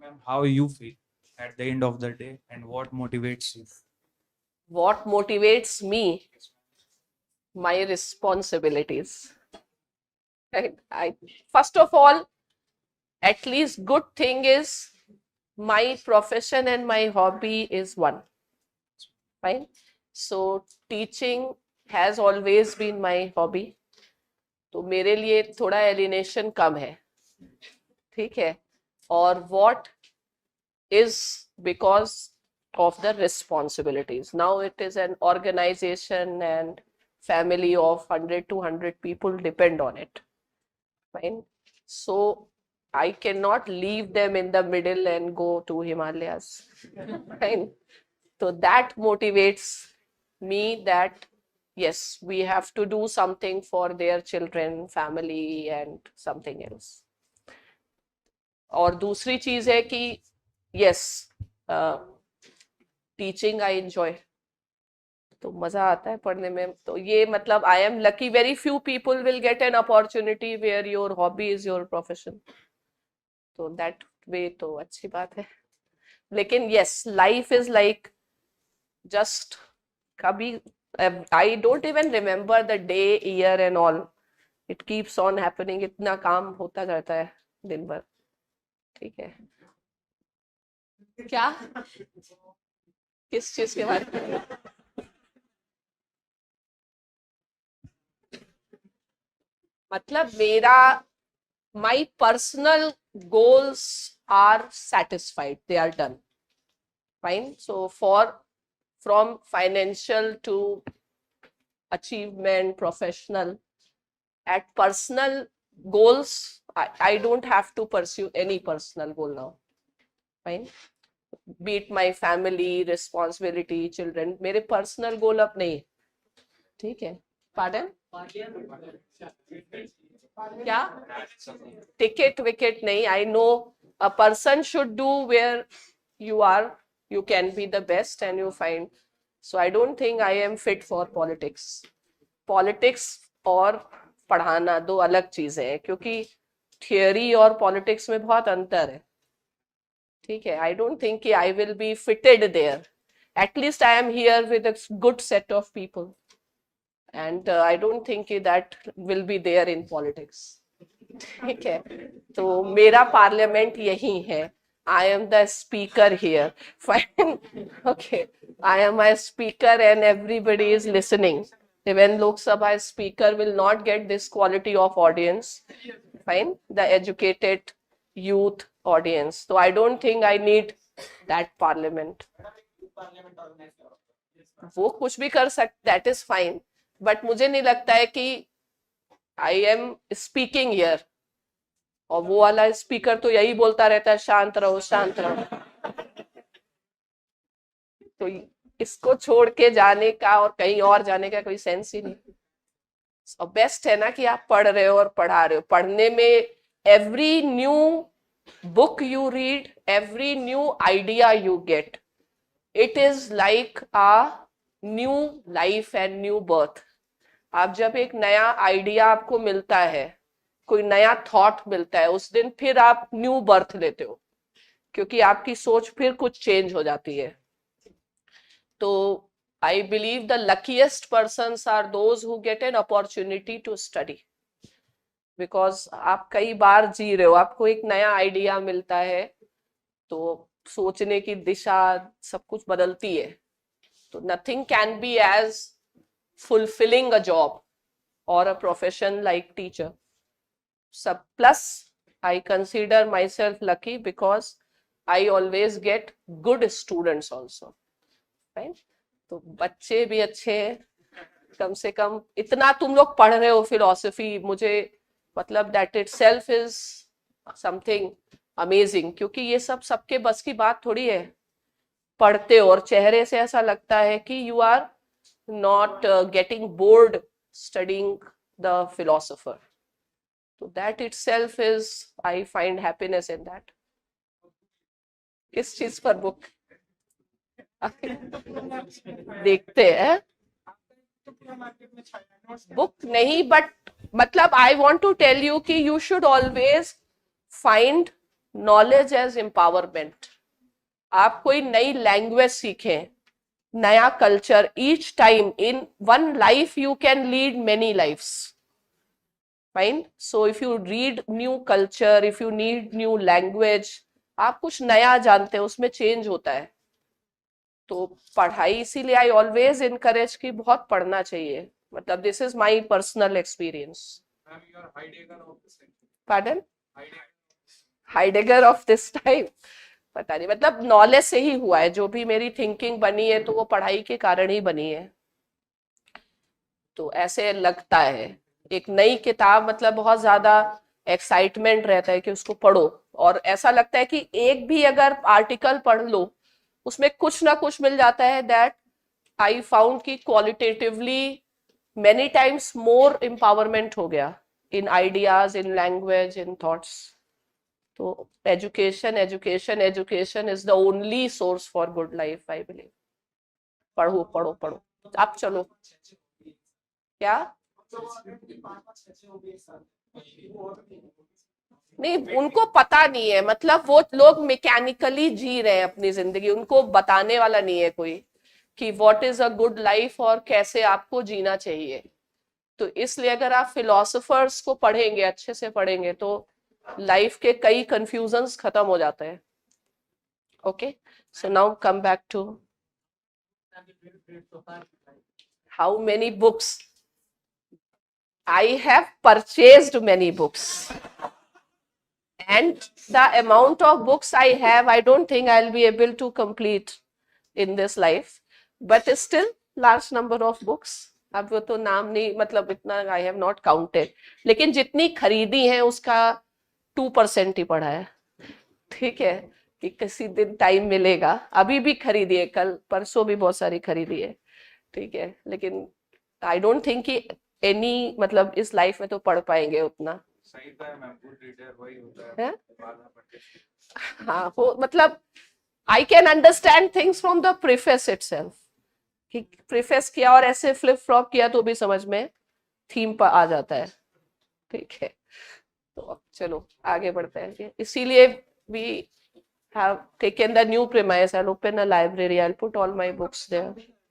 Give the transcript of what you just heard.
Ma'am, how you feel at the end of the day and what motivates you? What motivates me? My responsibilities. Right? First of all, at least good thing is my profession and my hobby is one. Fine. So teaching has always been my hobby. तो मेरे लिए थोड़ा alienation कम है, ठीक है. और what is because of the responsibilities. Now it is an organization and family of 100 to 100 people depend on it. Fine. So I cannot leave them in the middle and go to Himalayas. Fine. So that motivates me that yes, we have to do something for their children, family and something else. और दूसरी चीज है कि yes, teaching I enjoy, तो मजा आता है पढ़ने में. तो ये मतलब I am lucky. Very few people will get an opportunity where your hobby is your profession. तो दैट वे तो अच्छी बात है. लेकिन yes, life is like just कभी I don't even remember the day, year and all. It keeps on happening. इतना काम होता रहता है दिन भर. ठीक है. क्या, किस चीज के बारे में? मतलब मेरा my personal goals are satisfied, they are done. Fine. So from financial to achievement, professional, at personal goals, I don't have to pursue any personal goal now. Fine. Be it my family, responsibility, children, मेरे personal goal अब नहीं. ठीक है. Pardon? क्या? Ticket wicket नहीं. I know a person should do where you are, you can be the best and you find. So I don't think I am fit for politics. Politics और पढ़ाना दो अलग चीजें हैं, क्योंकि थियोरी और पॉलिटिक्स में बहुत अंतर है. ठीक है. आई डोंट थिंक कि I will be fitted there. At least I am here with a good set of people and I don't think that will be there in politics. ठीक है. तो मेरा पार्लियामेंट यही है. I am the speaker here. Fine. Okay. I am a speaker and everybody is listening. Even Lok Sabha speaker will not get this quality of audience. Fine. The educated youth audience. So I don't think I need that parliament. वो कुछ भी कर सकते, that is fine. But मुझे नहीं लगता है कि आई एम स्पीकिंग हियर. और वो वाला स्पीकर तो यही बोलता रहता है शांत रहो शांत रहो. तो इसको छोड़ के जाने का और कहीं और जाने का कोई सेंस ही नहीं. और बेस्ट है ना कि आप पढ़ रहे हो और पढ़ा रहे हो. पढ़ने में every new book you read, every new idea you get, it is like a new life and new birth. आप जब एक नया आइडिया आपको मिलता है, कोई नया थॉट मिलता है, उस दिन फिर आप न्यू बर्थ लेते हो, क्योंकि आपकी सोच फिर कुछ चेंज हो जाती है. तो I believe the luckiest persons are those who get an opportunity to study. Because आप कई बार जी रहे हो, आपको एक नया आइडिया मिलता है, तो सोचने की दिशा सब कुछ बदलती है. तो nothing can be as fulfilling a job or a profession like teacher. So plus I consider myself lucky because I always get good students also. Right? तो बच्चे भी अच्छे हैं. कम से कम इतना तुम लोग पढ़ रहे हो फिलोसफी, मुझे मतलब that itself is something amazing. क्योंकि ये सब सबके बस की बात थोड़ी है. पढ़ते हो और चेहरे से ऐसा लगता है कि you are not getting bored studying the philosopher. So that itself is, I find happiness in that. किस चीज पर बुक देखते हैं? बुक नहीं, बट मतलब I want to tell you कि you should always find knowledge as empowerment. आप कोई नई लैंग्वेज सीखें, नया culture, each time in one life you can lead many lives, fine. So if you read new culture, if you need new language, आप कुछ नया जानते हैं, उसमें चेंज होता है। तो पढ़ाई, इसीलिए आई ऑलवेज इनकरेज कि बहुत पढ़ना चाहिए। मतलब this is my personal experience. Pardon? Heidegger of this time? पता नहीं, मतलब नॉलेज से ही हुआ है। जो भी मेरी थिंकिंग बनी है तो वो पढ़ाई के कारण ही बनी है। तो ऐसे लगता है एक नई किताब, मतलब बहुत ज्यादा एक्साइटमेंट रहता है कि उसको पढ़ो, और ऐसा लगता है कि एक भी अगर आर्टिकल पढ़ लो उसमें कुछ ना कुछ मिल जाता है। दैट आई फाउंड कि qualitatively many times more empowerment हो गया in ideas, in language, in thoughts. तो education education education is the only source for good life, I believe. पढ़ो पढ़ो पढ़ो। अब चलो, क्या? नहीं, उनको पता नहीं है, मतलब वो लोग मैकेनिकली जी रहे हैं अपनी जिंदगी, उनको बताने वाला नहीं है कोई कि what is a good life और कैसे आपको जीना चाहिए। तो इसलिए अगर आप फिलोसोफर्स को पढ़ेंगे, अच्छे से पढ़ेंगे, तो लाइफ के कई कंफ्यूजन्स खत्म हो जाते हैं। Okay, so now come back to how many books I have purchased many books, and the amount of books I have, I don't think I'll be able to complete in this life, but still large number of books. अब वो तो नाम नहीं, मतलब इतना I have not counted, लेकिन जितनी खरीदी है उसका 2% ही पढ़ा है। ठीक है, कि किसी दिन टाइम मिलेगा, अभी भी खरीदी है, कल परसों भी बहुत सारी खरीदी है। ठीक है, लेकिन आई डोंट थिंक कि एनी, मतलब इस लाइफ में तो पढ़ पाएंगे उतना। सही था मैम, गुड रीडर वही होता है? है बाद में पढ़ते। हाँ, वो मतलब I can understand things from the preface itself, कि प्रीफेस किया और ऐसे फ्लिप फ्लॉप किया तो भी समझ में थीम पर आ जाता है। ठीक है, तो अब चलो आगे बढ़ते हैं। इसीलिए we have taken the new premise. I'll open a library. I'll put all my books there.